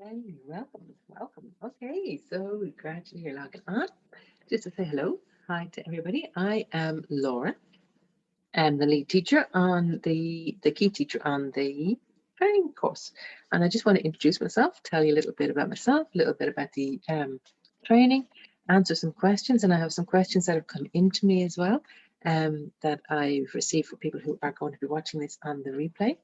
Hey, welcome. Okay, so gradually you're logging on. Just to say hello, hi to everybody. I am Laura. I'm the lead teacher on the key teacher on the training course, and I just want to introduce myself, tell you a little bit about myself, a little bit about the training, answer some questions, and I have some questions that have come into me as well, that I've received for people who are going to be watching this on the replay.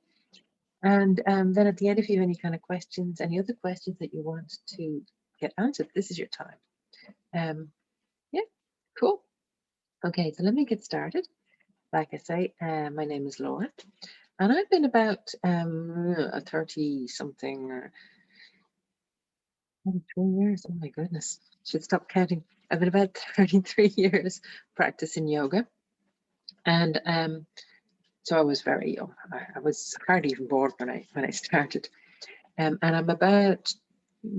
And then at the end, if you have any kind of questions, any other questions that you want to get answered, this is your time. Yeah, cool. Okay, so let me get started. Like I say, my name is Laura, and I've been about a 30 something or 23 years. Oh my goodness, should stop counting. I've been about 33 years practicing yoga, and so I was very young. I was hardly even born when I started. And I'm about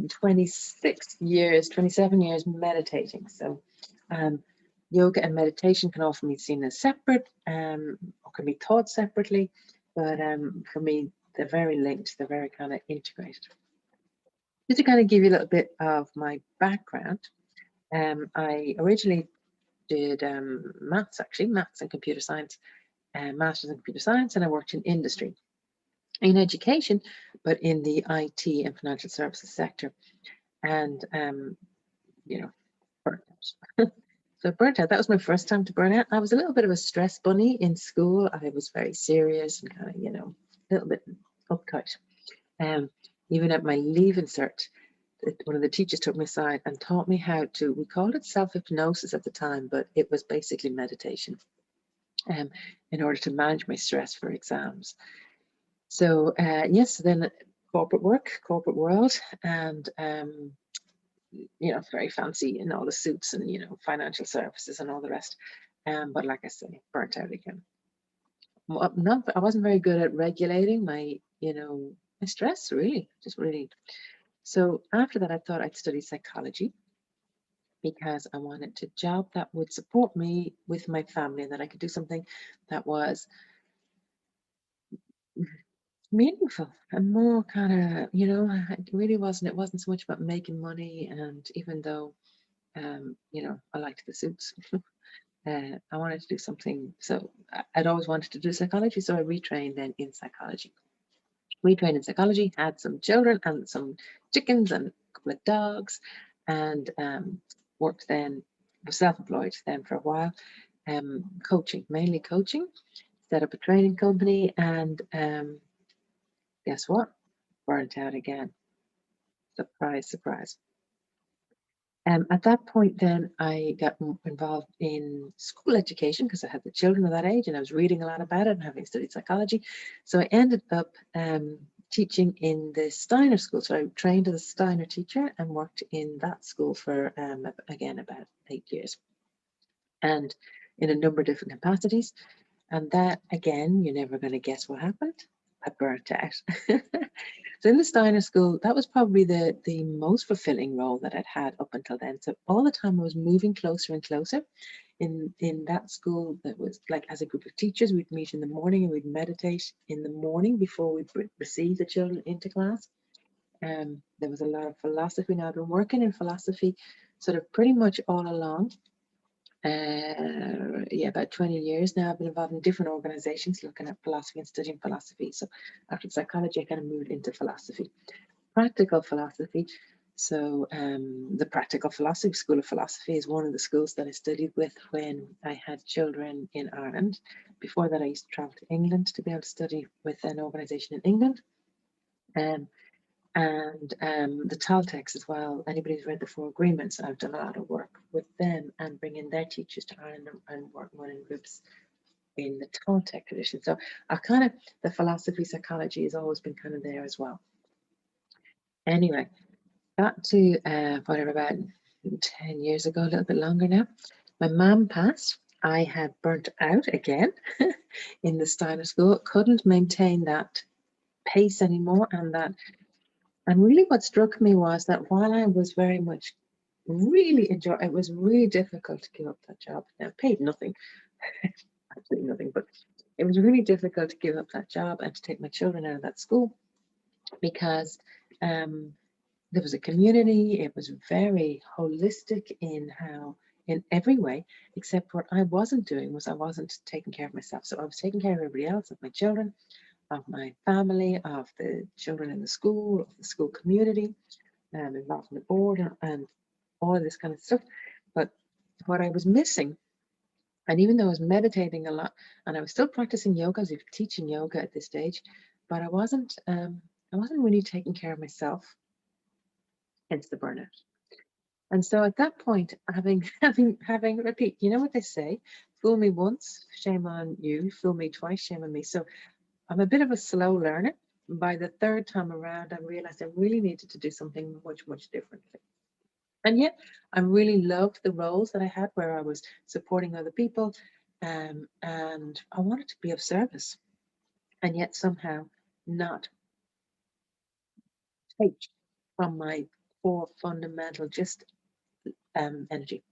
26 years, 27 years meditating. So yoga and meditation can often be seen as separate, or can be taught separately. But for me, they're very linked. They're very kind of integrated. Just to kind of give you a little bit of my background, I originally did maths, actually, maths and computer science, masters in computer science, and I worked in industry, in education, but in the IT and financial services sector. And you know, burnt out. So burnt out. That was my first time to burn out. I was a little bit of a stress bunny in school. I was very serious and kind of, a little bit uptight. Um, Even at my leaving cert, one of the teachers took me aside and taught me how to. We called it self-hypnosis at the time, but it was basically meditation. In order to manage my stress for exams. So yes, then corporate work, corporate world, and very fancy in all the suits and, financial services and all the rest. But like I say, burnt out again. I wasn't very good at regulating my stress, really, just really. So after that, I thought I'd study psychology because I wanted a job that would support me with my family and that I could do something that was meaningful and more kind of, it wasn't so much about making money. And even though, I liked the suits, I wanted to do something. So I'd always wanted to do psychology. So I retrained then in psychology. Retrained in psychology, had some children and some chickens and a couple of dogs, and worked then, was self-employed then for a while, coaching, mainly coaching, set up a training company, and guess what? Burnt out again. Surprise, surprise. At that point, then I got involved in school education because I had the children of that age and I was reading a lot about it and having studied psychology. So I ended up teaching in the Steiner school. So I trained as a Steiner teacher and worked in that school for, again, about 8 years and in a number of different capacities. And that, again, you're never going to guess what happened. I burnt out. So in the Steiner school, that was probably the most fulfilling role that I'd had up until then. So all the time I was moving closer and closer in that school. That was like, as a group of teachers, we'd meet in the morning and we'd meditate in the morning before we'd receive the children into class. There was a lot of philosophy. Now I've been working in philosophy sort of pretty much all along. About 20 years now. I've been involved in different organizations looking at philosophy and studying philosophy. So after psychology, I kind of moved into philosophy, practical philosophy. So the Practical Philosophy School of Philosophy is one of the schools that I studied with when I had children in Ireland. Before that, I used to travel to England to be able to study with an organization in England. And the Toltecs as well. Anybody who's read the Four Agreements, I've done a lot of work with them and bringing their teachers to Ireland and working with in groups in the Toltec tradition. So the philosophy, psychology has always been kind of there as well. Anyway, got to whatever, about 10 years ago, a little bit longer now. My mum passed. I had burnt out again in the Steiner school, couldn't maintain that pace anymore, and really what struck me was that while I was very much really enjoying, it was really difficult to give up that job. Now, I paid nothing, absolutely nothing, but it was really difficult to give up that job and to take my children out of that school because there was a community. It was very holistic in every way, except what I wasn't doing was I wasn't taking care of myself. So I was taking care of everybody else, of my children, of my family, of the children in the school, of the school community, involved in the board and all of this kind of stuff. But what I was missing, and even though I was meditating a lot and I was still practicing yoga, I was even teaching yoga at this stage, but I wasn't really taking care of myself, hence the burnout. And so at that point, having repeat, you know what they say, fool me once, shame on you, fool me twice, shame on me. So I'm a bit of a slow learner. By the third time around, I realized I really needed to do something much, much differently. And yet I really loved the roles that I had where I was supporting other people, and I wanted to be of service, and yet somehow not take from my core fundamental just energy.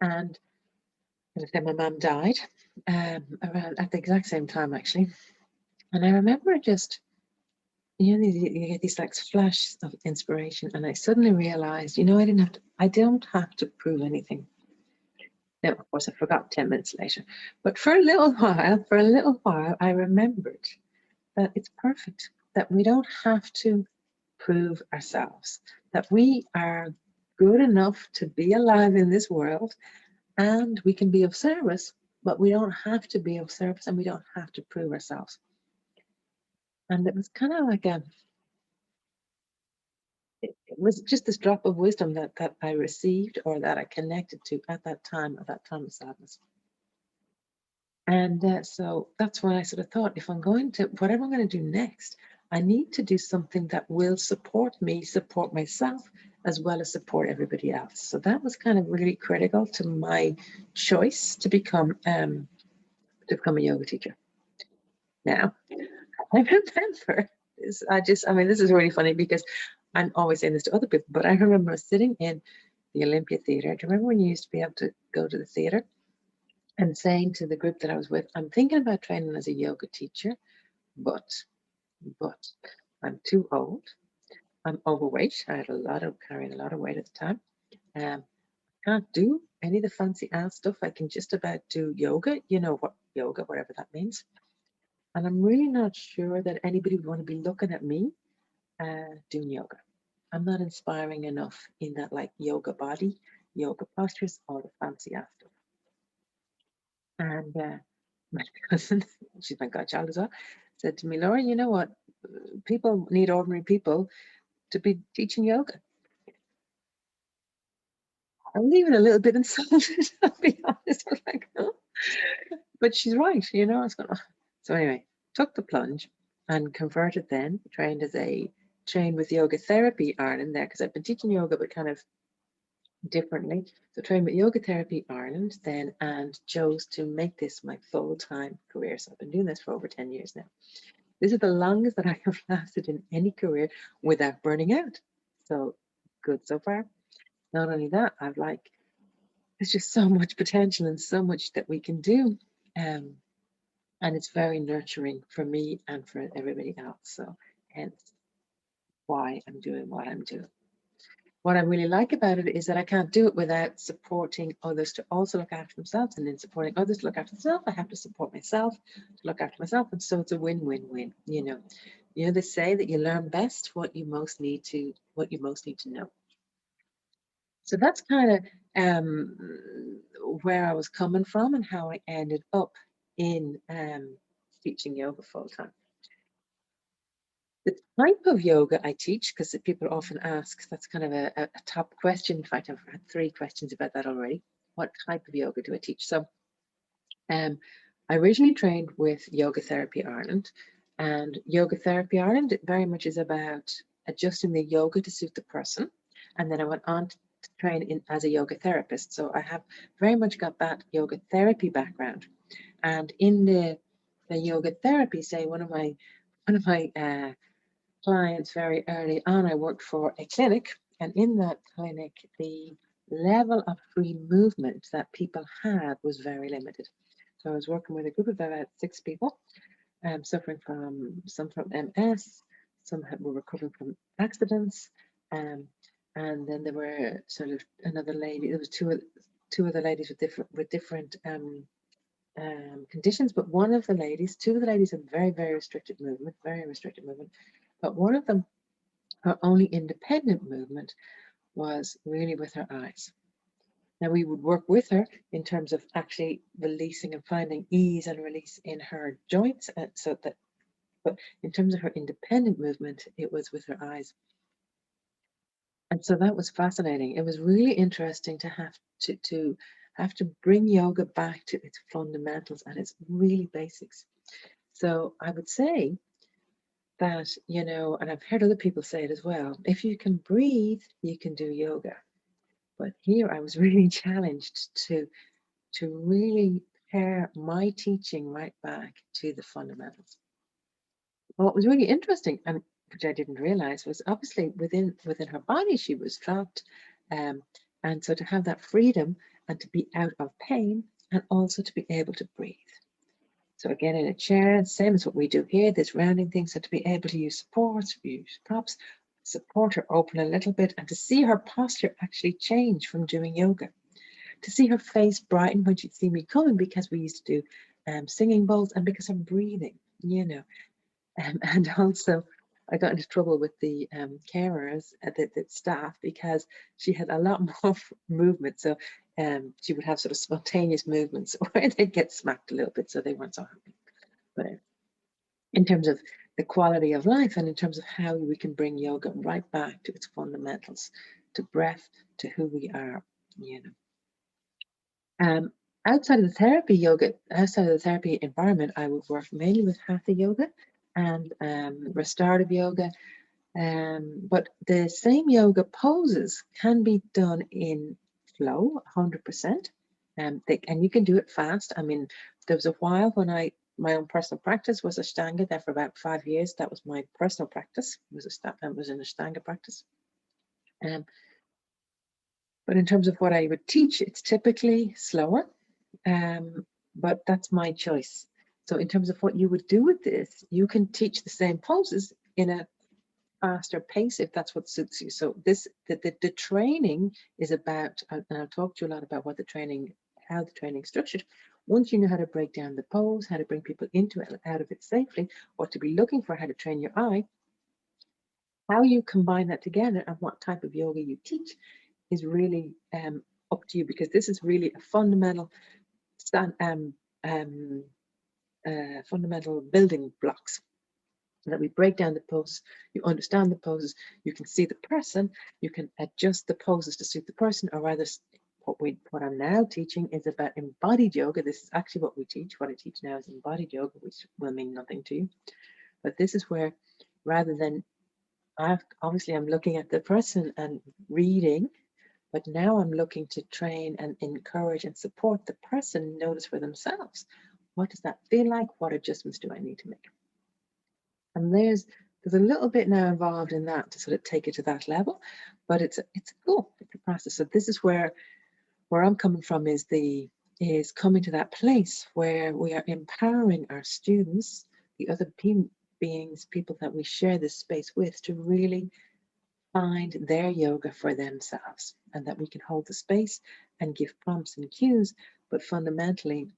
And as I said, my mum died around at the exact same time actually, and I remember just you get these like flashes of inspiration, and I suddenly realized, I don't have to prove anything. Now, of course, I forgot 10 minutes later, but for a little while, I remembered that it's perfect, that we don't have to prove ourselves, that we are good enough to be alive in this world, and we can be of service, but we don't have to be of service, and we don't have to prove ourselves. And it was kind of like it was just this drop of wisdom that I received, or that I connected to at that time of sadness. And so that's when I sort of thought, if I'm going to, whatever I'm going to do next, I need to do something that will support me, support myself, as well as support everybody else. So that was kind of really critical to my choice to become a yoga teacher. Now, I remember this. This is really funny because I'm always saying this to other people, but I remember sitting in the Olympia Theatre. Do you remember when you used to be able to go to the theatre? And saying to the group that I was with, I'm thinking about training as a yoga teacher, but I'm too old. I'm overweight. I had carrying a lot of weight at the time. I can't do any of the fancy ass stuff. I can just about do yoga. You know what yoga, whatever that means. And I'm really not sure that anybody would want to be looking at me doing yoga. I'm not inspiring enough in that like yoga body, yoga postures, all the fancy ass stuff. And my cousin, she's my godchild as well, said to me, Laura, you know what? People need ordinary people to be teaching yoga. I was even a little bit insulted, I'll be honest. I was like, oh. But she's right, I was going, oh. So anyway, took the plunge and converted then, trained with Yoga Therapy Ireland there, because I've been teaching yoga, but kind of differently. So trained with Yoga Therapy Ireland then, and chose to make this my full-time career. So I've been doing this for over 10 years now. This is the longest that I have lasted in any career without burning out. So good so far. Not only that, there's just so much potential and so much that we can do. And it's very nurturing for me and for everybody else. So hence why I'm doing what I'm doing. What I really like about it is that I can't do it without supporting others to also look after themselves, and then supporting others to look after themselves. I have to support myself to look after myself, and so it's a win-win-win. They say that you learn best what you most need to know. So that's kind of where I was coming from and how I ended up in teaching yoga full time. The type of yoga I teach, because people often ask, that's kind of a top question. In fact, I've had 3 questions about that already. What type of yoga do I teach? So I originally trained with Yoga Therapy Ireland, and Yoga Therapy Ireland very much is about adjusting the yoga to suit the person. And then I went on to train as a yoga therapist. So I have very much got that yoga therapy background. And in the yoga therapy, say one of my clients very early on, I worked for a clinic, and in that clinic, the level of free movement that people had was very limited. So I was working with a group of about 6 people, suffering from some from MS, some were recovering from accidents, And then there were sort of another lady. There was two other ladies with different conditions, but one of the ladies, two of the ladies had very restricted movement, but one of them, her only independent movement was really with her eyes. Now we would work with her in terms of actually releasing and finding ease and release in her joints, but in terms of her independent movement, it was with her eyes. And so that was fascinating. It was really interesting to have to bring yoga back to its fundamentals and its really basics. So I would say that, you know, and I've heard other people say it as well, if you can breathe, you can do yoga. But here I was really challenged to really pair my teaching right back to the fundamentals. What was really interesting, and which I didn't realize, was obviously within her body she was trapped, and so to have that freedom and to be out of pain and also to be able to breathe. So again, in a chair, same as what we do here, this rounding thing, so to be able to use supports, use props, support her open a little bit, and to see her posture actually change from doing yoga. To see her face brighten when she'd see me coming, because we used to do singing bowls, and because I'm breathing, you know. And also I got into trouble with the carers, the staff, because she had a lot more movement. So she would have sort of spontaneous movements where they'd get smacked a little bit, so they weren't so happy. But in terms of the quality of life and in terms of how we can bring yoga right back to its fundamentals, to breath, to who we are, you know. Outside of the therapy environment, I would work mainly with hatha yoga and restorative yoga. But the same yoga poses can be done in flow 100%. And you can do it fast. I mean, there was a while when my own personal practice was Ashtanga. There for about 5 years. That was my personal practice. It was an Ashtanga practice. But in terms of what I would teach, it's typically slower. But that's my choice. So in terms of what you would do with this, you can teach the same poses in a faster pace if that's what suits you. So the training is about, and I'll talk to you a lot about how the training is structured. Once you know how to break down the pose, how to bring people into it and out of it safely, what to be looking for, how to train your eye, how you combine that together and what type of yoga you teach is really up to you, because this is really a fundamental fundamental building blocks, so that we break down the poses, you understand the poses, you can see the person, you can adjust the poses to suit the person, or rather what I'm now teaching is about embodied yoga. This is actually what we teach. What I teach now is embodied yoga, which will mean nothing to you. But this is where, rather than, obviously I'm looking at the person and reading, but now I'm looking to train and encourage and support the person notice for themselves. What does that feel like? What adjustments do I need to make? And there's a little bit now involved in that to sort of take it to that level, but it's cool. It's a process. So this is where I'm coming from, is coming to that place where we are empowering our students, the other beings, people that we share this space with, to really find their yoga for themselves, and that we can hold the space and give prompts and cues, but fundamentally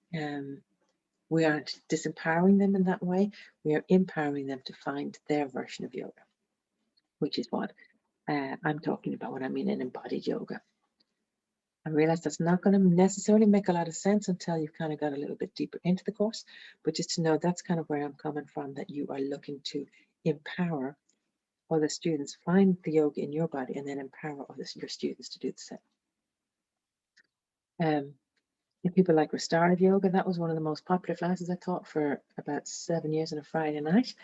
we aren't disempowering them in that way. We are empowering them to find their version of yoga, which is what I'm talking about when I mean an embodied yoga. I realize that's not going to necessarily make a lot of sense until you've kind of got a little bit deeper into the course, but just to know that's kind of where I'm coming from, that you are looking to empower other students, find the yoga in your body, and then empower your students to do the same. If people like restorative yoga, that was one of the most popular classes I taught for about 7 years on a Friday night.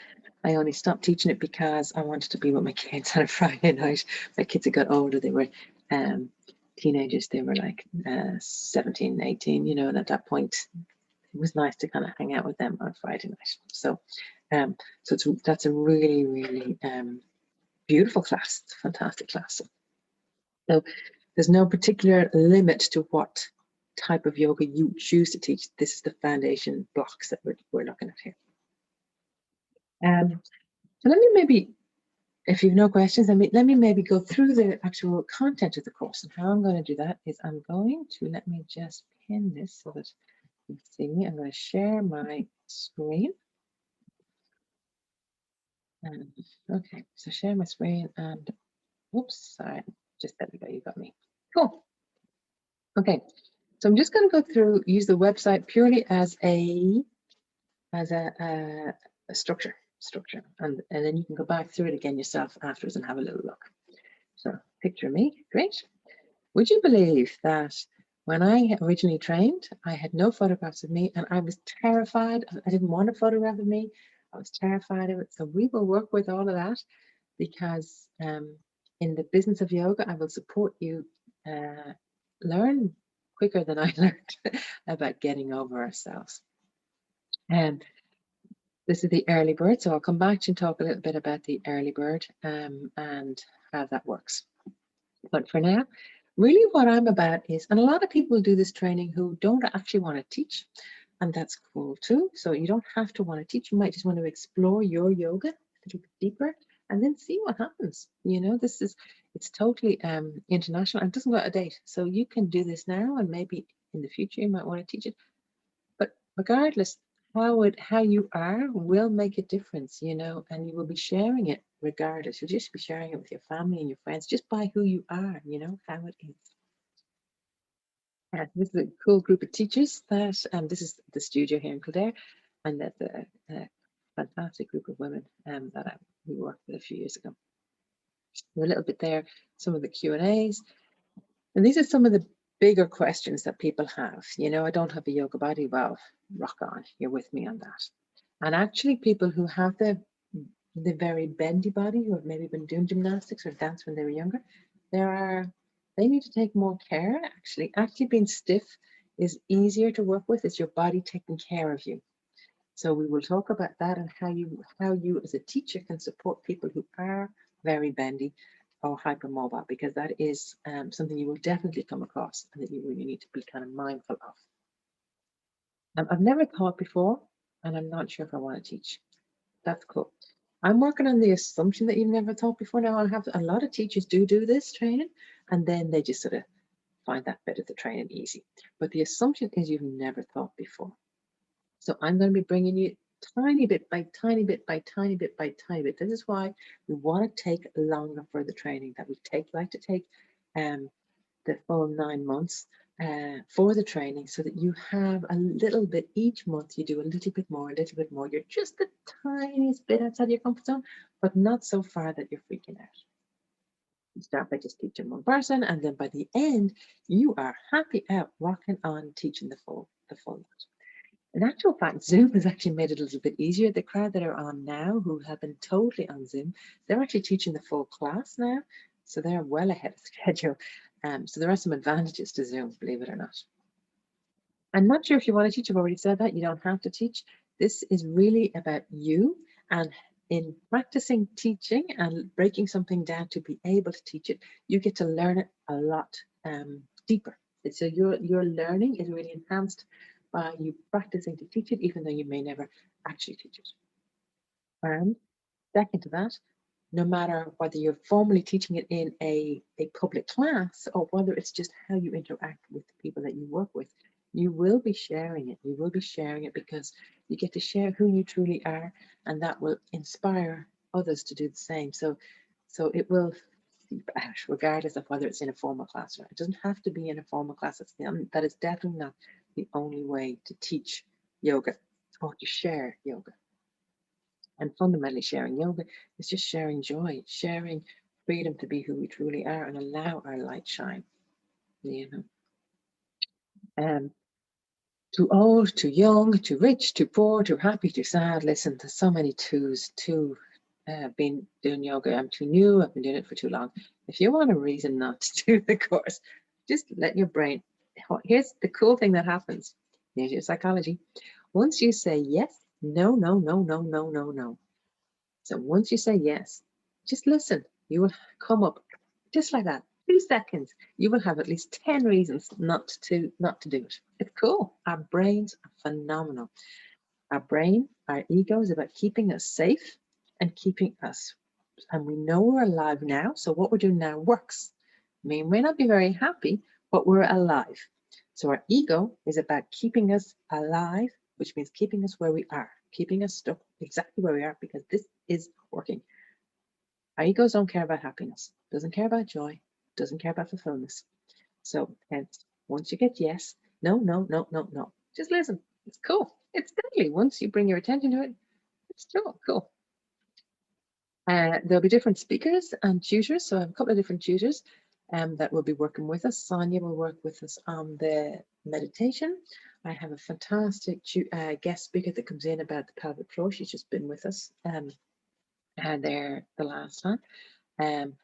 I only stopped teaching it because I wanted to be with my kids on a Friday night. My kids had got older. They were teenagers. They were like 17, 18, you know, and at that point, it was nice to kind of hang out with them on Friday night. So, that's a really, really beautiful class. It's a fantastic class. So there's no particular limit to what type of yoga you choose to teach. This is the foundation blocks that we're looking at here. So let me maybe if you've no questions, let me maybe go through the actual content of the course. And how I'm going to do that is I'm going to, let me just pin this so that you can see me. I'm going to share my screen. And, okay, so share my screen and, whoops, sorry, just there we go, you got me. Cool. Okay, so I'm just going to go through, use the website purely as a structure, and then you can go back through it again yourself afterwards and have a little look. So picture me, great. Would you believe that when I originally trained, I had no photographs of me and I was terrified. I didn't want a photograph of me. I was terrified of it. So we will work with all of that because in the business of yoga, I will support you learn quicker than I learned about getting over ourselves. And this is the early bird. So I'll come back to and talk a little bit about the early bird and how that works. But for now, really what I'm about is, and a lot of people do this training who don't actually want to teach, and that's cool too. So you don't have to want to teach. You might just want to explore your yoga a little bit deeper and then see what happens. You know, it's totally international and it doesn't go out of date. So you can do this now and maybe in the future you might want to teach it. But regardless, how you are will make a difference, you know, and you will be sharing it regardless. You'll just be sharing it with your family and your friends just by who you are, you know, how it is. This is a cool group of teachers that, this is the studio here in Kildare, and that's a fantastic group of women that we worked with a few years ago. A little bit there, some of the Q&As, and these are some of the bigger questions that people have. You know, I don't have a yoga body. Well, rock on, you're with me on that. And actually people who have the very bendy body, who have maybe been doing gymnastics or dance when they were younger, they need to take more care. Actually being stiff is easier to work with. It's your body taking care of you. So we will talk about that and how you as a teacher can support people who are very bendy or hypermobile, because that is something you will definitely come across and that you really need to be kind of mindful of. I've never taught before and I'm not sure if I want to teach. That's cool. I'm working on the assumption that you've never taught before. Now I'll have a lot of teachers do this training and then they just sort of find that bit of the training easy. But the assumption is you've never taught before. So I'm going to be bringing you tiny bit by tiny bit by tiny bit by tiny bit. This is why we want to take longer for the training, that we like to take the full 9 months for the training, so that you have a little bit each month. You do a little bit more, a little bit more. You're just the tiniest bit outside your comfort zone, but not so far that you're freaking out. You start by just teaching one person, and then by the end, you are happy out rocking on teaching the full lot. In actual fact, Zoom has actually made it a little bit easier. The crowd that are on now, who have been totally on Zoom, they're actually teaching the full class now. So they're well ahead of schedule. So there are some advantages to Zoom, believe it or not. I'm not sure if you want to teach. I've already said that. You don't have to teach. This is really about you. And in practicing teaching and breaking something down to be able to teach it, you get to learn it a lot deeper. So your learning is really enhanced by you practicing to teach it, even though you may never actually teach it. And second to that, no matter whether you're formally teaching it in a public class or whether it's just how you interact with the people that you work with, you will be sharing it. You will be sharing it because you get to share who you truly are, and that will inspire others to do the same. So it will seep out, regardless of whether it's in a formal class or not. It doesn't have to be in a formal class. That is definitely not the only way to teach yoga or to share yoga. And fundamentally, sharing yoga is just sharing joy, sharing freedom to be who we truly are and allow our light shine. You know, too old, too young, too rich, too poor, too happy, too sad. Listen, there's so many twos. Been doing yoga. I'm too new. I've been doing it for too long. If you want a reason not to do the course, just let your brain. Here's the cool thing that happens. Here's your psychology. Once you say yes, no, no, no, no, no, no, no. So once you say yes, just listen. You will come up just like that. 2 seconds. You will have at least 10 reasons not to do it. It's cool. Our brains are phenomenal. Our brain, our ego is about keeping us safe and keeping us and we know we're alive now. So what we're doing now works. We may not be very happy, but we're alive. So our ego is about keeping us alive, which means keeping us where we are, keeping us stuck exactly where we are, because this is working. Our egos don't care about happiness, doesn't care about joy, doesn't care about fulfillment. So hence, once you get yes, no, no, no, no, no, just listen. It's cool. It's deadly. Once you bring your attention to it, it's cool. There'll be different speakers and tutors. So I have a couple of different tutors that will be working with us. Sonia will work with us on the meditation. I have a fantastic guest speaker that comes in about the pelvic floor. She's just been with us there the last time. And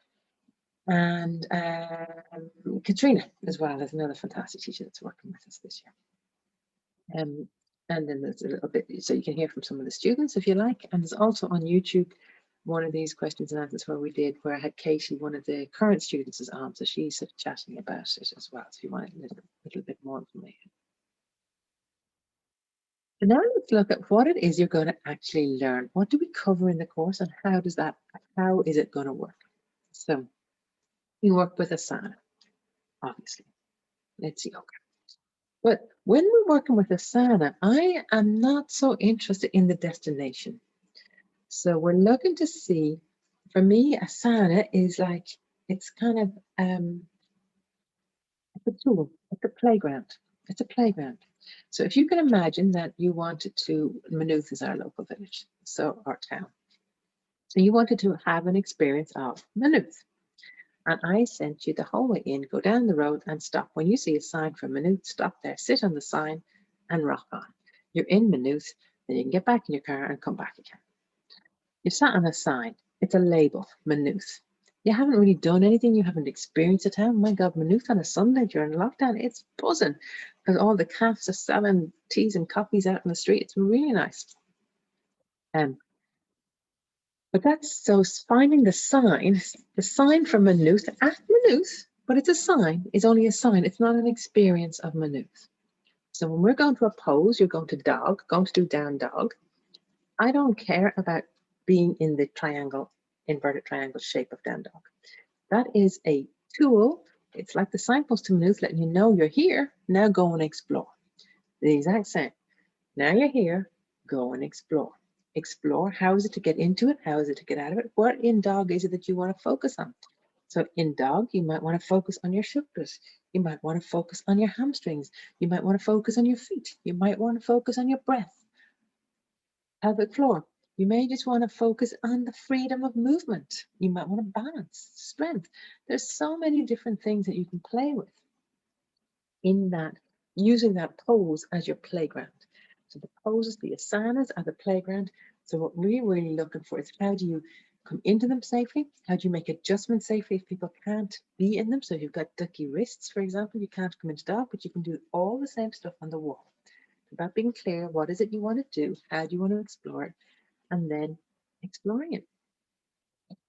Katrina as well is another fantastic teacher that's working with us this year. And then there's a little bit, so you can hear from some of the students if you like. And there's also on YouTube one of these questions and answers where I had Katie, one of the current students, is on, so she's sort of chatting about it as well. So if you want a little bit more information. So now let's look at what it is you're going to actually learn. What do we cover in the course, and how is it going to work? So you work with Asana, obviously. It's yoga. But when we're working with Asana, I am not so interested in the destination. So we're looking to see, for me, Asana is like, it's kind of it's a tool, it's a playground. It's a playground. So if you can imagine that you wanted to, Maynooth is our local village, so our town. So you wanted to have an experience of Maynooth. And I sent you the whole way in, go down the road and stop. When you see a sign for Maynooth, stop there, sit on the sign and rock on. You're in Maynooth, then you can get back in your car and come back again. You sat on a sign, it's a label, Maynooth. You haven't really done anything, you haven't experienced the town. My God, Maynooth on a Sunday during lockdown, it's buzzing because all the cafes are selling teas and coffees out in the street. It's really nice. But that's so finding the sign from Maynooth at Maynooth, but it's a sign, it's only a sign, it's not an experience of Maynooth. So when we're going to a pose, you're going to dog, going to do down dog. I don't care about being in the triangle, inverted triangle shape of down dog. That is a tool. It's like the signpost to Maynooth letting you know you're here, now go and explore. The exact same. Now you're here, go and explore. Explore, how is it to get into it? How is it to get out of it? What in dog is it that you want to focus on? So in dog, you might want to focus on your shoulders. You might want to focus on your hamstrings. You might want to focus on your feet. You might want to focus on your breath. Pelvic floor, you may just want to focus on the freedom of movement. You might want to balance, strength. There's so many different things that you can play with in that, using that pose as your playground. So the poses, the asanas are the playground. So what we're really looking for is how do you come into them safely? How do you make adjustments safely if people can't be in them? So if you've got ducky wrists, for example, you can't come into dog, but you can do all the same stuff on the wall. It's about being clear, what is it you want to do? How do you want to explore it? And then exploring it.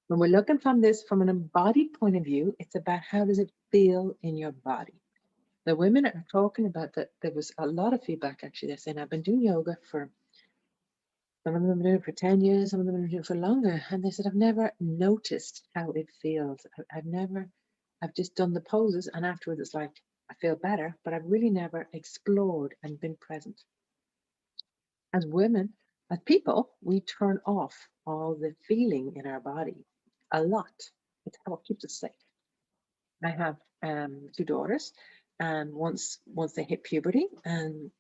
When we're looking from an embodied point of view, it's about how does it feel in your body? The women are talking about that. There was a lot of feedback actually. They're saying, I've been doing yoga for, some of them have been doing it for 10 years, some of them have been doing it for longer. And they said, I've never noticed how it feels. I've just done the poses and afterwards it's like, I feel better, but I've really never explored and been present. As women, as people, we turn off all the feeling in our body a lot. It's how it keeps us safe. I have two daughters, and once they hit puberty and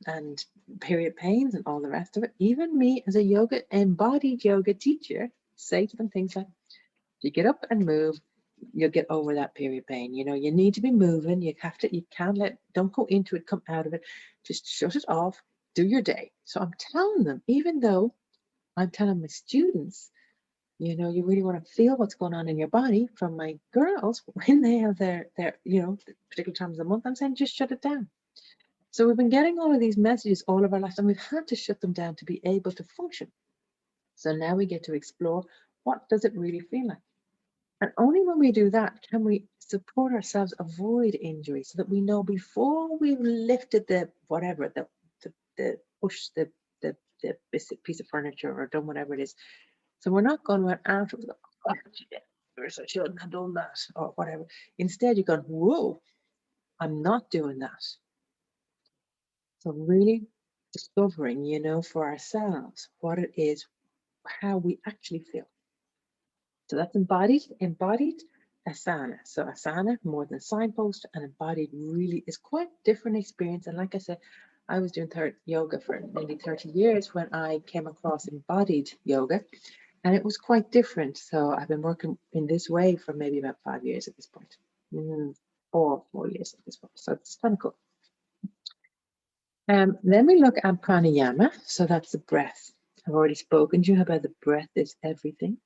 period pains and all the rest of it, even me as a embodied yoga teacher say to them things like, you get up and move, you'll get over that period pain. You know, you need to be moving. You can't don't go into it, come out of it. Just shut it off, do your day. So I'm telling them, even though I'm telling my students, you know, you really want to feel what's going on in your body. From my girls, when they have their particular times of the month, I'm saying just shut it down. So we've been getting all of these messages all of our lives, and we've had to shut them down to be able to function. So now we get to explore, what does it really feel like? And only when we do that can we support ourselves, avoid injury, so that we know before we've lifted the push the piece of furniture or done whatever it is. So we're not going right after, oh, yes, I shouldn't have done that, or whatever. Instead, you're going, whoa, I'm not doing that. So really discovering, for ourselves what it is, how we actually feel. So that's embodied asana. So asana, more than signpost, and embodied really is quite different experience. And like I said, I was doing yoga for nearly 30 years when I came across embodied yoga, and it was quite different. So I've been working in this way for maybe about 5 years at this point. 4 years at this point. So it's kind of cool. Then we look at pranayama. So that's the breath. I've already spoken to you about the breath is everything.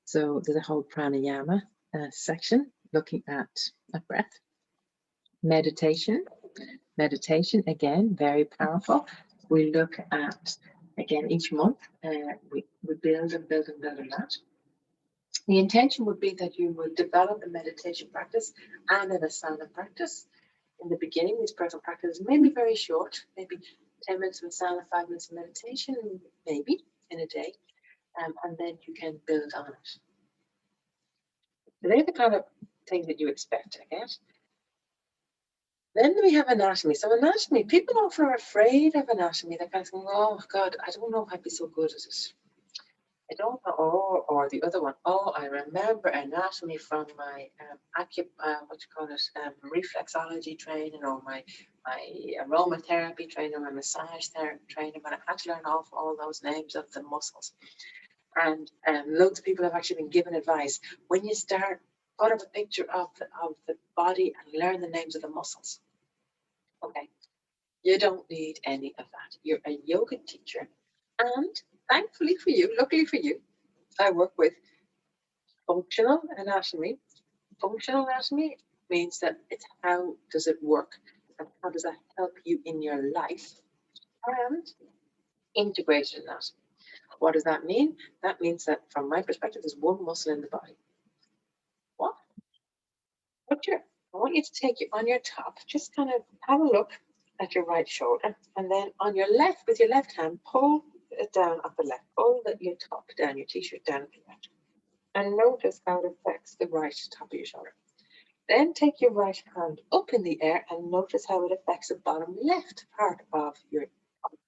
So there's a whole pranayama section looking at breath. Meditation. Meditation, again, very powerful. We look at, again, each month, we build and build and build on that. The intention would be that you would develop a meditation practice and an asana practice. In the beginning, these personal practices may be very short, maybe 10 minutes of asana, 5 minutes of meditation, maybe in a day, and then you can build on it. So they're the kind of things that you expect, I guess. Then we have anatomy. So anatomy, people often are afraid of anatomy. They're kind of saying, oh God, I don't know if I'd be so good at it. I don't know, or the other one, I remember anatomy from my reflexology training, or my aromatherapy training, my massage training, when I had to learn off all those names of the muscles. And loads of people have actually been given advice, when you start, put up a picture of the body and learn the names of the muscles. Okay, you don't need any of that. You're a yoga teacher, and thankfully for you, luckily for you, I work with functional anatomy. Functional anatomy means that it's how does it work and how does that help you in your life, and integrated anatomy. What does that mean? That means that from my perspective, there's one muscle in the body. What? Picture. I want you to take you on your top, just kind of have a look at your right shoulder, and then on your left, with your left hand, pull it down at the left, pull your top down, your t-shirt down at the left, and notice how it affects the right top of your shoulder. Then take your right hand up in the air and notice how it affects the bottom left part of your body.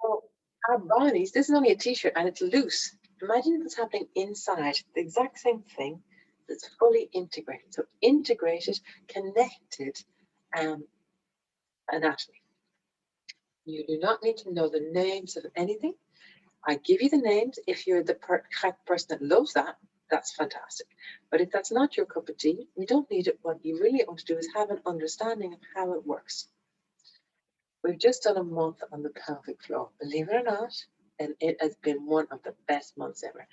So our bodies, this is only a t-shirt and it's loose. Imagine what's happening inside, the exact same thing that's fully integrated. So integrated, connected anatomy. You do not need to know the names of anything. I give you the names. If you're the type of person that loves that, that's fantastic. But if that's not your cup of tea, you don't need it. What you really want to do is have an understanding of how it works. We've just done a month on the pelvic floor, believe it or not, and it has been one of the best months ever.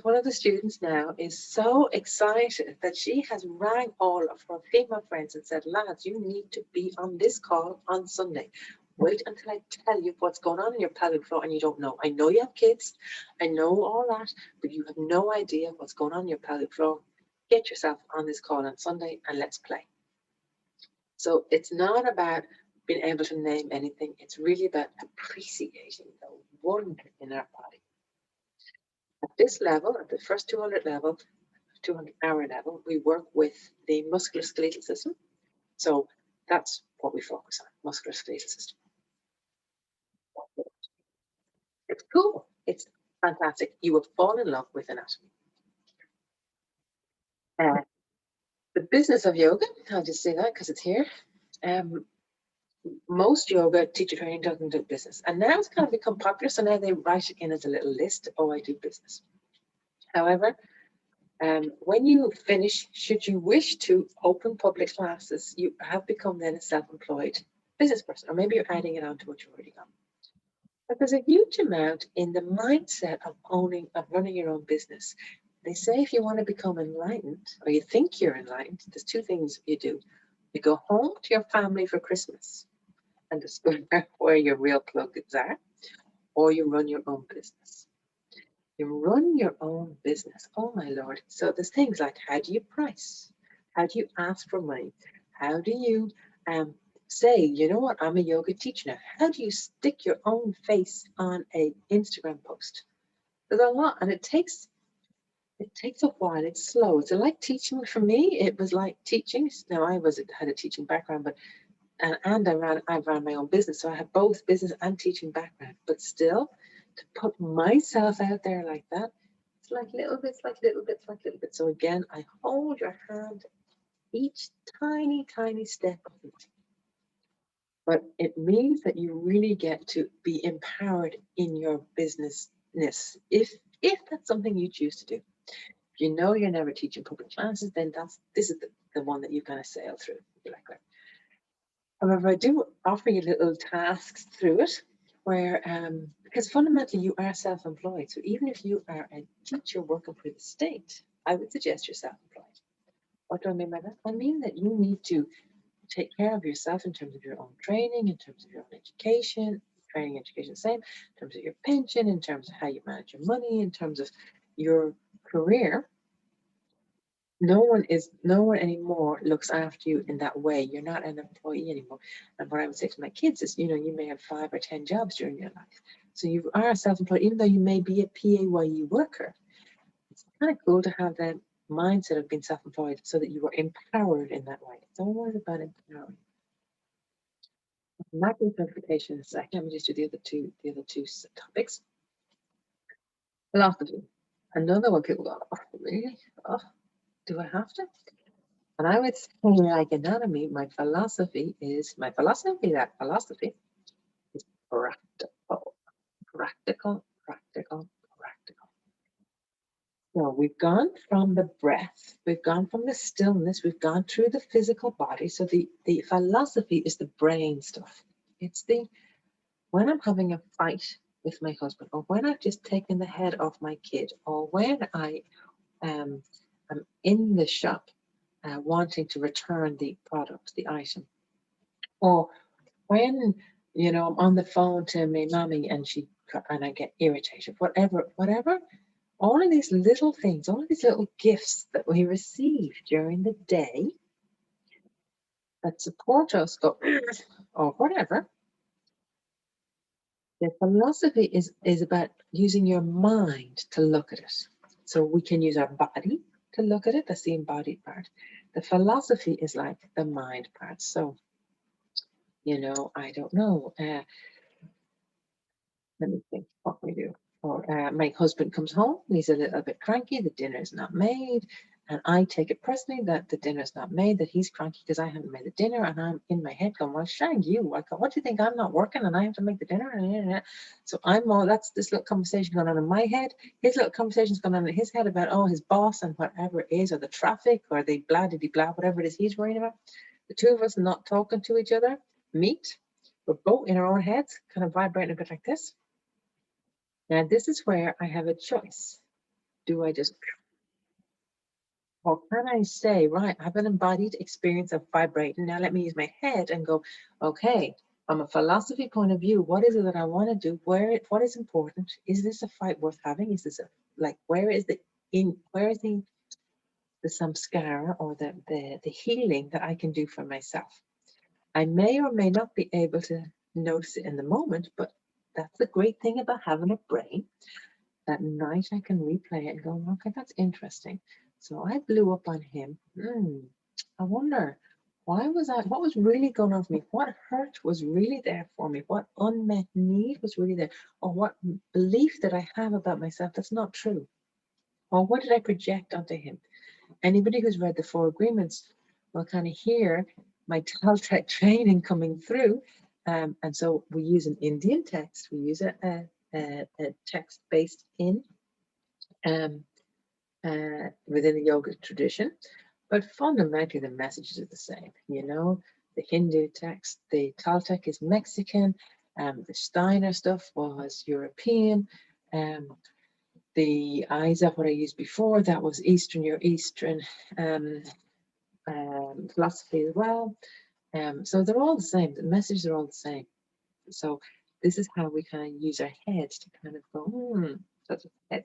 One of the students now is so excited that she has rang all of her female friends and said, lads, you need to be on this call on Sunday. Wait until I tell you what's going on in your pelvic floor and you don't know. I know you have kids, I know all that, but you have no idea what's going on in your pelvic floor. Get yourself on this call on Sunday and let's play. So it's not about being able to name anything. It's really about appreciating the wonder in our body. At this level, at the first 200 level, 200-hour level, we work with the musculoskeletal system. So that's what we focus on, musculoskeletal system. It's cool. It's fantastic. You will fall in love with anatomy. The business of yoga, I'll just say that because it's here. Most yoga teacher training doesn't do business. And now it's kind of become popular. So now they write it in as a little list. Oh, I do business. However, when you finish, should you wish to open public classes, you have become then a self-employed business person, or maybe you're adding it on to what you've already got. But there's a huge amount in the mindset of running your own business. They say if you want to become enlightened, or you think you're enlightened, there's two things you do. You go home to your family for Christmas and discover where your real plugins are, or you run your own business. You run your own business. Oh my Lord. So there's things like, how do you price? How do you ask for money? How do you say, you know what, I'm a yoga teacher now. How do you stick your own face on an Instagram post? There's a lot, and it takes a while. It's slow. It's like teaching for me. It was like teaching. Now I had a teaching background, but and I ran my own business, so I have both business and teaching background. But still, to put myself out there like that, it's like little bits, like little bits, like little bits. So again, I hold your hand each tiny, tiny step of the way. But it means that you really get to be empowered in your businessness, if that's something you choose to do. If you know you're never teaching public classes, then this is the one that you kind of sail through. You like that. However, I do offer you little tasks through it where, because fundamentally you are self-employed. So even if you are a teacher working for the state, I would suggest you're self-employed. What do I mean by that? I mean that you need to take care of yourself in terms of your own training, in terms of your own education, training, education, same, in terms of your pension, in terms of how you manage your money, in terms of your career. No one anymore looks after you in that way. You're not an employee anymore. And what I would say to my kids is, you may have 5 or 10 jobs during your life. So you are self-employed, even though you may be a PAYE worker. It's kind of cool to have that mindset of being self-employed so that you are empowered in that way. It's always about empowering. Macro clarification in a second. Let me just do the other two topics. Philosophy. Another one people go, oh, really? Oh, do I have to? And I would say, like anatomy, my philosophy is practical. Practical, practical, practical. So we've gone from the breath, we've gone from the stillness, we've gone through the physical body. So the philosophy is the brain stuff. It's when I'm having a fight with my husband, or when I've just taken the head off my kid, or when I am in the shop wanting to return the product, the item, or when I'm on the phone to my mommy and I get irritated, whatever, all of these little things, all of these little gifts that we receive during the day that support us, or whatever. The philosophy is about using your mind to look at it. So we can use our body to look at it, that's the embodied part. The philosophy is like the mind part. So, I don't know. Let me think what we do. Or my husband comes home, he's a little bit cranky, the dinner's not made, and I take it personally that the dinner's not made, that he's cranky because I haven't made the dinner, and I'm in my head going, well, shag you. I go, what do you think? I'm not working and I have to make the dinner? So that's this little conversation going on in my head. His little conversation's going on in his head about, his boss and whatever it is, or the traffic, or the blah, whatever it is he's worrying about. The two of us not talking to each other, meet. We're both in our own heads, kind of vibrating a bit like this. Now, this is where I have a choice. Do I just, or can I say, right, I have an embodied experience of vibrating. Now let me use my head and go, okay, from a philosophy point of view, what is it that I want to do? What is important? Is this a fight worth having? Is this where is the samskara, or the healing that I can do for myself? I may or may not be able to notice it in the moment, but that's the great thing about having a brain. That night I can replay it and go, okay, that's interesting. So I blew up on him. I wonder, what was really going on for me? What hurt was really there for me? What unmet need was really there? Or what belief that I have about myself that's not true? Or what did I project onto him? Anybody who's read the 4 Agreements will kind of hear my Toltec training coming through. And so we use an Indian text. We use a text based in within the yoga tradition, but fundamentally the messages are the same. The Hindu text, the Toltec is Mexican, the Steiner stuff was European, the Isa, what I used before, that was Eastern philosophy as well. So they're all the same. The messages are all the same. So this is how we kind of use our heads to kind of go, that's a head.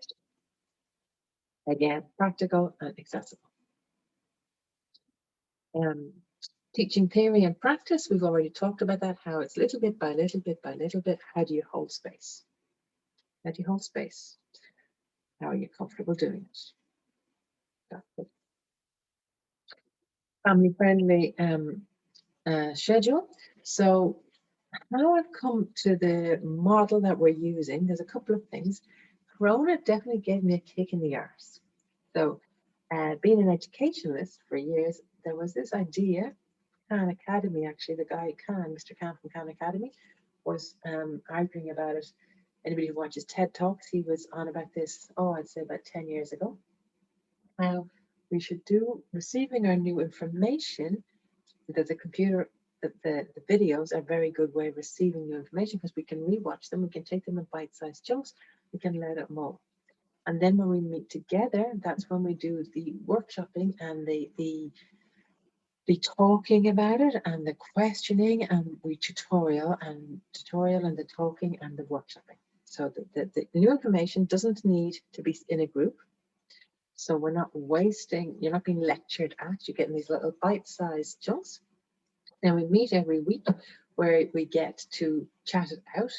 Again, practical and accessible. Teaching theory and practice, we've already talked about that, how it's little bit by little bit by little bit. How do you hold space? How do you hold space? How are you comfortable doing it? That's it. Family friendly schedule. So how I've come to the model that we're using, there's a couple of things. Corona definitely gave me a kick in the arse. So being an educationalist for years, there was this idea, Khan Academy, actually, the guy Khan, Mr. Khan from Khan Academy, was arguing about it. Anybody who watches TED Talks, he was on about this, I'd say about 10 years ago. How we should do receiving our new information, that the computer, the videos are a very good way of receiving new information because we can rewatch them, we can take them in bite-sized chunks, we can learn it more. And then when we meet together, that's when we do the workshopping and the talking about it and the questioning, and we tutorial and the talking and the workshopping. So the new information doesn't need to be in a group. So we're not wasting, you're not being lectured at, you're getting these little bite-sized chunks. Then we meet every week where we get to chat it out,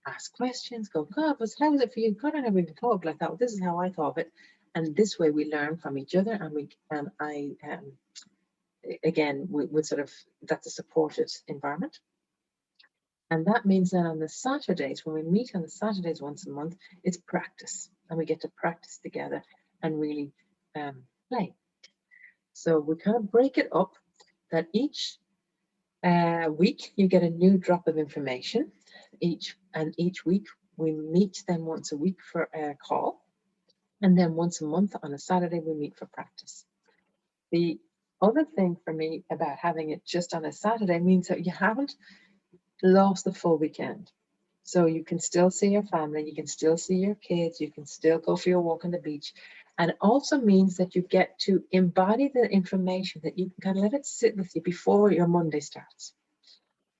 ask questions, go, God, how was it for you? God, I never even thought of it like that. Well, this is how I thought of it. And this way we learn from each other, and I again, we sort of, that's a supported environment. And that means that on the Saturdays, when we meet on the Saturdays once a month, it's practice, and we get to practice together and really play. So we kind of break it up that each week you get a new drop of information. Each week we meet then once a week for a call, and then once a month on a Saturday we meet for practice. The other thing for me about having it just on a Saturday means that you haven't lost the full weekend. So you can still see your family, you can still see your kids, you can still go for your walk on the beach. And it also means that you get to embody the information, that you can kind of let it sit with you before your Monday starts.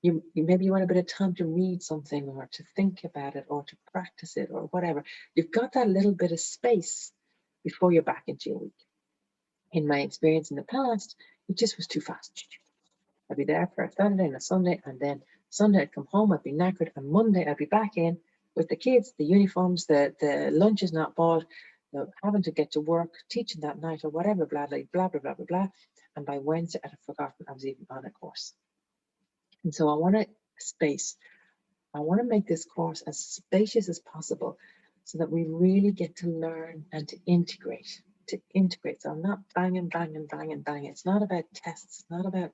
You maybe you want a bit of time to read something or to think about it or to practice it or whatever. You've got that little bit of space before you're back into your week. In my experience in the past, it just was too fast. I'd be there for a Saturday and a Sunday, and then Sunday I'd come home, I'd be knackered, and Monday I'd be back in with the kids, the uniforms, the lunch is not bought, having to get to work, teaching that night or whatever, blah, blah, blah, blah, blah, blah, blah. And by Wednesday I'd have forgotten I was even on a course. And so I want a space. I want to make this course as spacious as possible so that we really get to learn and to integrate. So I'm not banging. It's not about tests, it's not about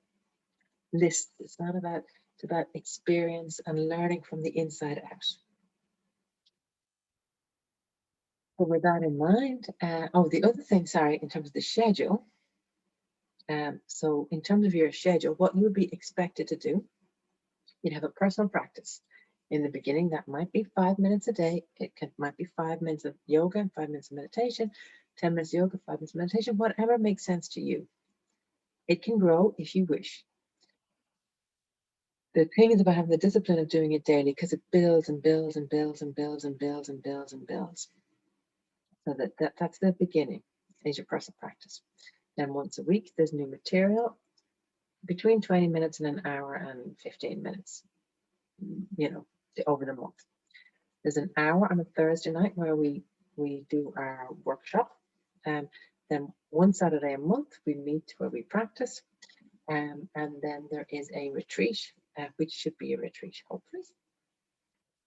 lists, it's about experience and learning from the inside out. So with that in mind, the other thing, sorry, in terms of the schedule. So in terms of your schedule, what you would be expected to do, you'd have a personal practice. In the beginning, that might be 5 minutes a day. Might be 5 minutes of yoga and 5 minutes of meditation, 10 minutes yoga, 5 minutes of meditation, whatever makes sense to you. It can grow if you wish. The thing is about having the discipline of doing it daily, because it builds and builds and builds and builds and builds and builds and builds. So that's the beginning, is your personal practice. Then once a week, there's new material, between 20 minutes and an hour and 15 minutes, over the month. There's an hour on a Thursday night where we do our workshop. Then one Saturday a month we meet where we practice. And then there is a retreat, which should be a retreat, hopefully.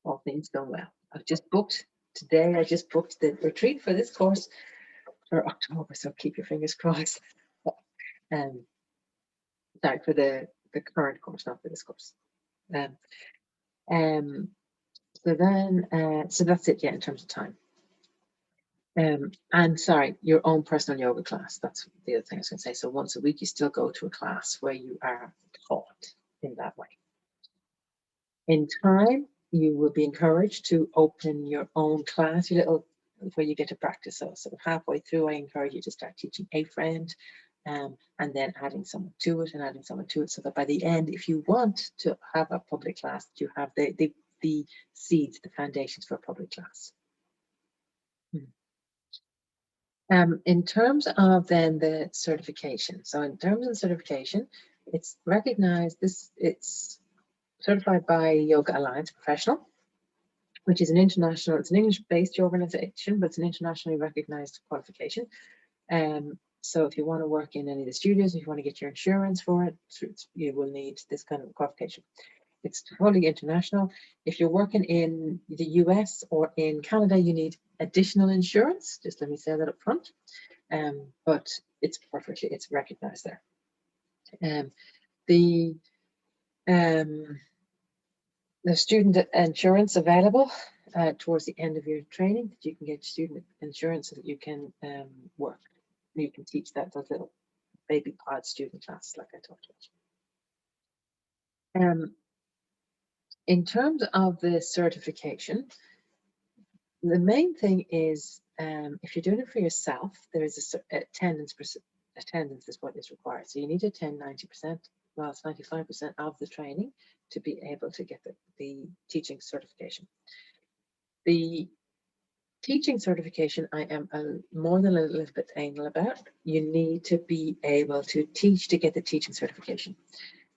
All things go well. I just booked the retreat for this course for October, so keep your fingers crossed. Sorry, for the current course, not for this course. So that's it, in terms of time. And sorry, your own personal yoga class. That's the other thing I was going to say. So once a week, you still go to a class where you are taught in that way. In time, you will be encouraged to open your own class, your little, where you get to practice. So sort of halfway through, I encourage you to start teaching a friend, and then adding someone to it and adding someone to it, so that by the end, if you want to have a public class, you have the seeds, the foundations for a public class. In terms of then the certification, so in terms of certification, it's recognized, it's certified by Yoga Alliance Professional, which is an international, it's an English-based organization, but it's an internationally recognized qualification. So if you want to work in any of the studios, if you want to get your insurance for it, you will need this kind of qualification. It's totally international. If you're working in the US or in Canada, you need additional insurance. Just let me say that up front. But it's recognized there. The student insurance available towards the end of your training, that you can get student insurance so that you can work. You can teach those little baby pod student classes like I talked about. In terms of the certification, the main thing is if you're doing it for yourself, there is attendance is what is required. So you need to attend 90%, well, it's 95% of the training to be able to get the teaching certification. The teaching certification, I am more than a little bit anal about. You need to be able to teach to get the teaching certification.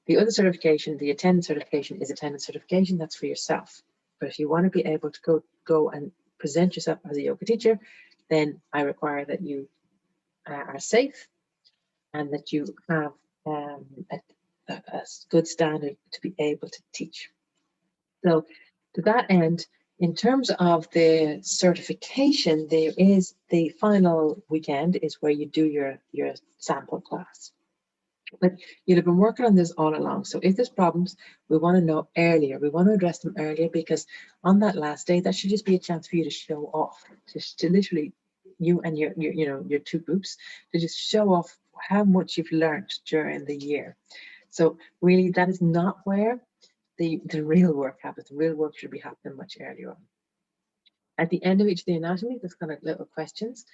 The other certification, the attendance certification, is attendance certification. That's for yourself. But if you want to be able to go and present yourself as a yoga teacher, then I require that you are safe and that you have a good standard to be able to teach. So to that end, in terms of the certification, there is the final weekend is where you do your sample class. But you'd have been working on this all along. So if there's problems, we want to know earlier. We want to address them earlier, because on that last day, that should just be a chance for you to show off, to literally, you and your two groups, to just show off how much you've learned during the year. So really, that is not where the real work happens. The real work should be happening much earlier on. At the end of each of the anatomy, there's kind of little questions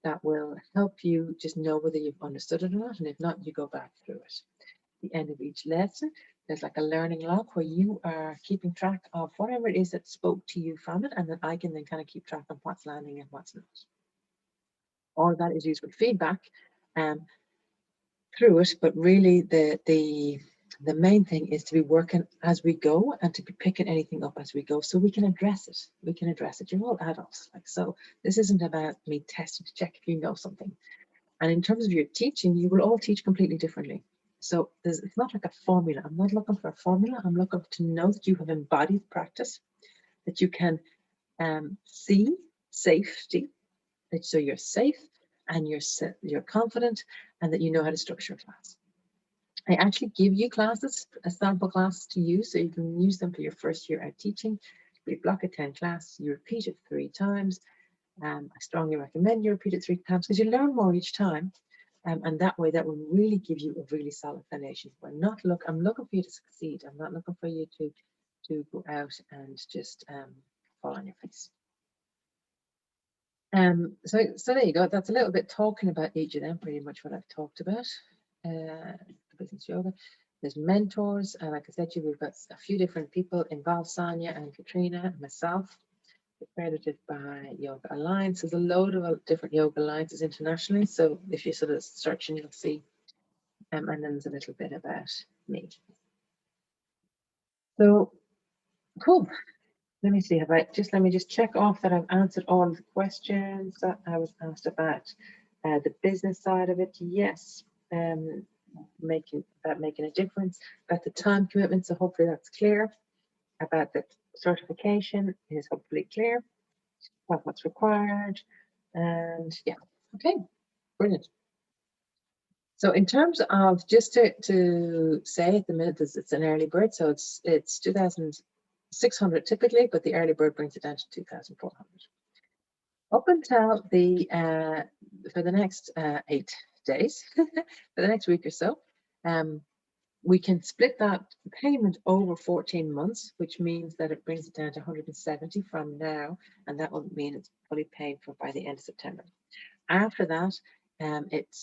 that will help you just know whether you've understood it or not, and if not, you go back through it. At the end of each lesson, there's like a learning log where you are keeping track of whatever it is that spoke to you from it, and then I can then kind of keep track of what's landing and what's not. All of that is used with feedback through it, but really the main thing is to be working as we go and to be picking anything up as we go, so we can address it. We can address it. You're all adults, so this isn't about me testing to check if you know something. And in terms of your teaching, you will all teach completely differently. So it's not like a formula. I'm not looking for a formula. I'm looking to know that you have embodied practice, that you can see safety, so you're safe and you're confident, and that you know how to structure a class. I actually give you classes, a sample class to use, so you can use them for your first year out teaching. We block a 10 class, you repeat it 3 times. I strongly recommend you repeat it 3 times because you learn more each time. And that way, that will really give you a really solid foundation. I'm looking for you to succeed. I'm not looking for you to go out and just fall on your face. So there you go. That's a little bit talking about each of them, pretty much what I've talked about. The business yoga. There's mentors, and like I said to you, we've got a few different people involved: Sonia and Katrina and myself, accredited by Yoga Alliance. There's a load of different yoga alliances internationally, so if you sort of search, and you'll see, and then there's a little bit about me. So cool. Let me see. Let me just check off that I've answered all of the questions that I was asked about. The business side of it, yes. Making a difference. About the time commitment, so hopefully that's clear. About the certification is hopefully clear. About what's required, and yeah, okay, brilliant. So in terms of, just to say, at the minute it's an early bird, so it's 2,600 typically, but the early bird brings it down to 2,400. Up until for the next 8 days, for the next week or so, we can split that payment over 14 months, which means that it brings it down to 170 from now, and that will mean it's fully paid for by the end of September. After that,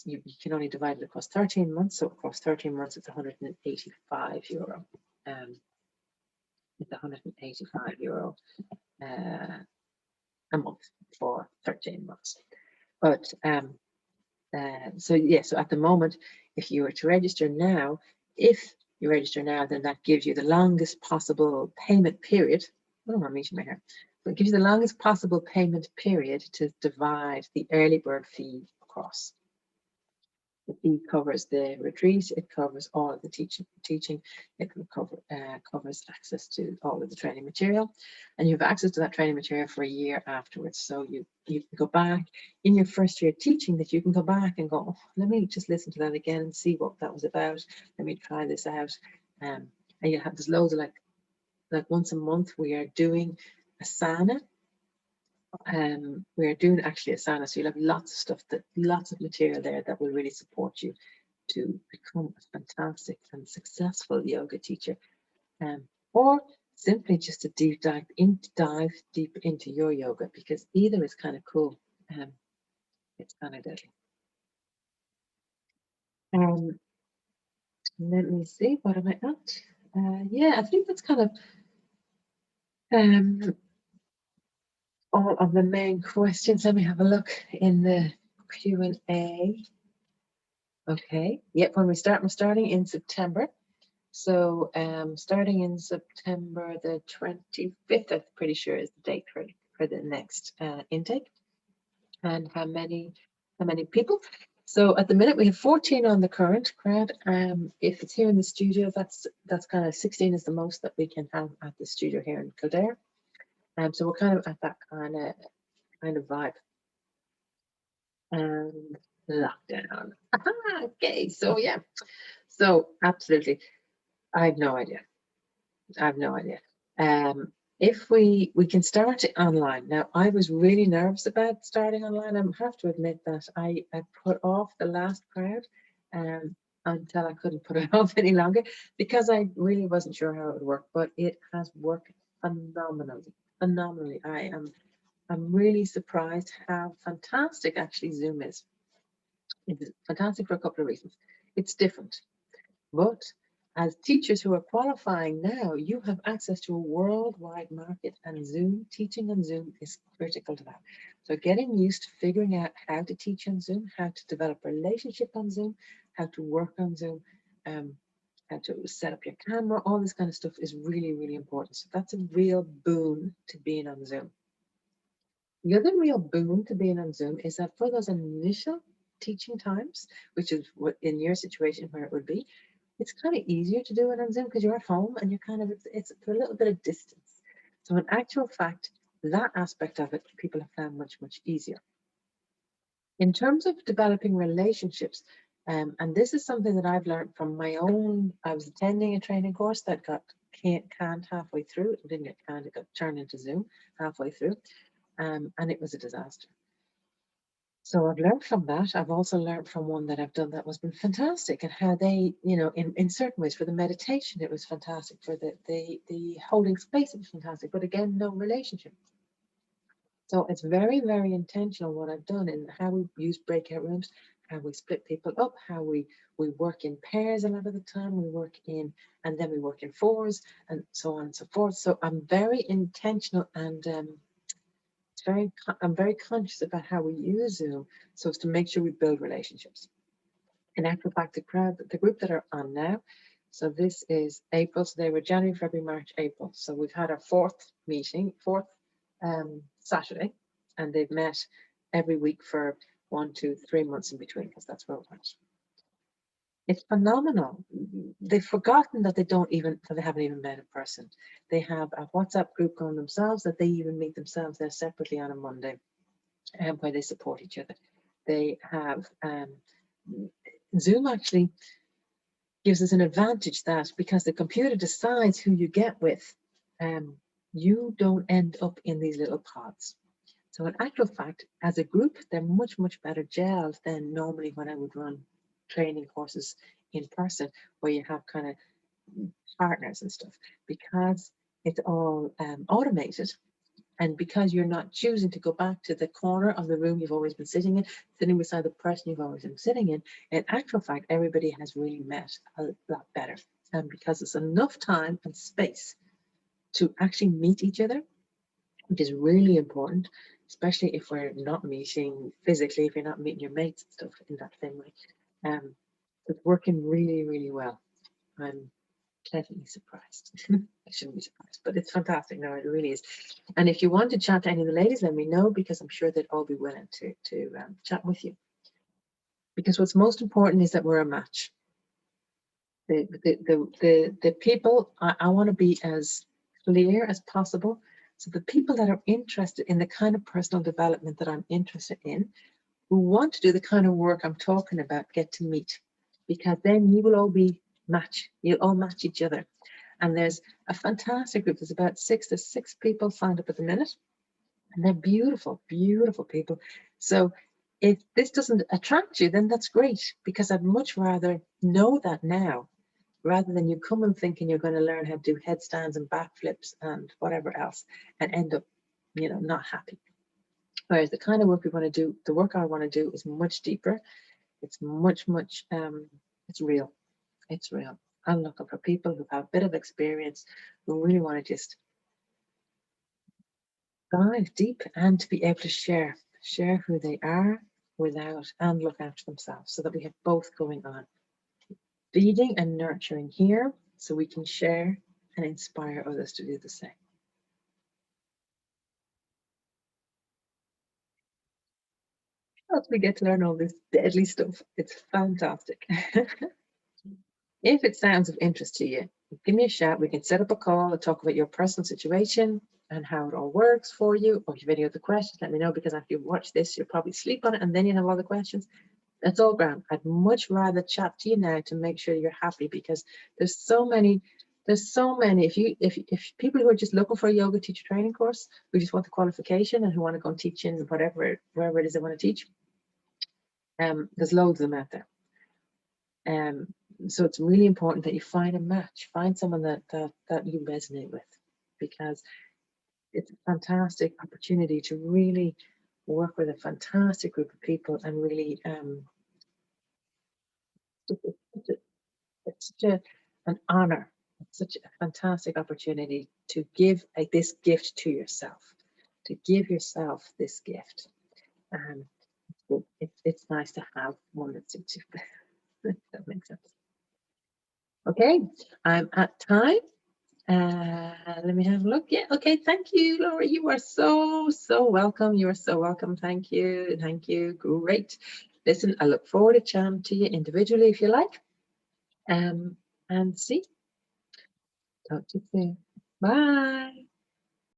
you can only divide it across 13 months, so across 13 months it's 185 euro. It's 185 euro a month for 13 months. But so at the moment, if you were to register now, then that gives you the longest possible payment period what am I meeting my hair? So it gives you the longest possible payment period to divide the early bird fee across. The fee covers the retreat, it covers all of the teaching, it covers access to all of the training material, and you have access to that training material for a year afterwards. So you can go back in your first year teaching, that you can go back and go, oh, let me just listen to that again and see what that was about. Let me try this out. And you have, there's loads of like once a month we are doing a sana. We are doing actually a sana, so you'll have lots of stuff, lots of material there that will really support you to become a fantastic and successful yoga teacher, or simply just to dive deep into your yoga, because either is kind of cool. It's kind of deadly. Let me see, what am I at? Yeah, I think that's kind of all of the main questions. Let me have a look in the Q&A. Okay, yep, when we're starting in September. So starting in September the 25th, I'm pretty sure is the date for the next intake. And how many people? So at the minute we have 14 on the current crowd. If it's here in the studio, that's kind of 16 is the most that we can have at the studio here in Kildare. So we're kind of at that kind of vibe. And lockdown. Okay, so yeah, so absolutely. I have no idea. If we can start it online. Now, I was really nervous about starting online. I have to admit that I put off the last crowd until I couldn't put it off any longer, because I really wasn't sure how it would work, but it has worked phenomenally. I'm really surprised how fantastic actually Zoom is. It's fantastic for a couple of reasons. It's different, but as teachers who are qualifying now, you have access to a worldwide market, and Zoom, teaching on Zoom is critical to that. So getting used to figuring out how to teach on Zoom, how to develop a relationship on Zoom, how to work on Zoom, how to set up your camera, all this kind of stuff is really, really important. So that's a real boon to being on Zoom. The other real boon to being on Zoom is that for those initial teaching times, which is what in your situation where it would be, it's kind of easier to do it on Zoom because you're at home and you're kind of, it's a little bit of distance. So in actual fact, that aspect of it, people have found much, much easier. In terms of developing relationships, and this is something that I've learned from my own, I was attending a training course that got canned halfway through. It didn't get canned, it got turned into Zoom halfway through, and it was a disaster. So I've learned from that. I've also learned from one that I've done that was been fantastic, and how they, you know, in certain ways, for the meditation, it was fantastic. For the holding space, it was fantastic. But again, no relationship. So it's very, very intentional what I've done in how we use breakout rooms, how we split people up, how we work in pairs a lot of the time. We work in, and then we work in fours, and so on and so forth. So I'm very intentional, and I'm very conscious about how we use Zoom so as to make sure we build relationships. In actual fact, the group that are on now, so this is April, so they were January, February, March, April. So we've had our fourth Saturday, and they've met every week for 1, 2, 3 months in between, because that's where we're at. It's phenomenal. They've forgotten that they haven't even met in person. They have a WhatsApp group going themselves, that they even meet themselves there separately on a Monday, where they support each other. They have Zoom actually gives us an advantage, that because the computer decides who you get with, you don't end up in these little pods. So in actual fact, as a group, they're much, much better gelled than normally when I would run training courses in person, where you have kind of partners and stuff, because it's all automated. And because you're not choosing to go back to the corner of the room you've always been sitting in, sitting beside the person you've always been sitting in actual fact, everybody has really met a lot better. And because it's enough time and space to actually meet each other, which is really important, especially if we're not meeting physically, if you're not meeting your mates and stuff in that same way. It's working really, really well. I'm pleasantly surprised. I shouldn't be surprised, but it's fantastic. No, it really is. And if you want to chat to any of the ladies, let me know, because I'm sure they'd all be willing to chat with you. Because what's most important is that we're a match. The people, I want to be as clear as possible. So the people that are interested in the kind of personal development that I'm interested in, who want to do the kind of work I'm talking about, get to meet, because then you will all be match. You'll all match each other. And there's a fantastic group. There's about 6 people signed up at the minute, and they're beautiful, beautiful people. So if this doesn't attract you, then that's great, because I'd much rather know that now, rather than you come and thinking you're going to learn how to do headstands and backflips and whatever else and end up, not happy. Whereas the kind of work we want to do, the work I want to do, is much deeper. It's much, it's real. It's real. I'm looking for people who have a bit of experience, who really want to just dive deep and to be able to share who they are without, and look after themselves, so that we have both going on. Feeding and nurturing here, so we can share and inspire others to do the same. As we get to learn all this deadly stuff, it's fantastic. If it sounds of interest to you, give me a shout. We can set up a call and talk about your personal situation and how it all works for you. Or if you have any other questions, let me know, because after you watch this, you'll probably sleep on it and then you have other questions. That's all grand. I'd much rather chat to you now to make sure you're happy, because there's so many. If people who are just looking for a yoga teacher training course, who just want the qualification and who want to go and teach in wherever it is they want to teach, there's loads of them out there. So it's really important that you find a match, find someone that you resonate with, because it's a fantastic opportunity to really work with a fantastic group of people, and really it's such an honor. It's such a fantastic opportunity to give this gift to yourself, to give yourself this gift. And it's nice to have one that suits you. If that makes sense. Okay, I'm at time. Let me have a look. Yeah, okay, thank you, Laura. You are so welcome. You are so welcome. Thank you. Great. Listen, I look forward to chatting to you individually if you like. And see. Talk to you soon. Bye.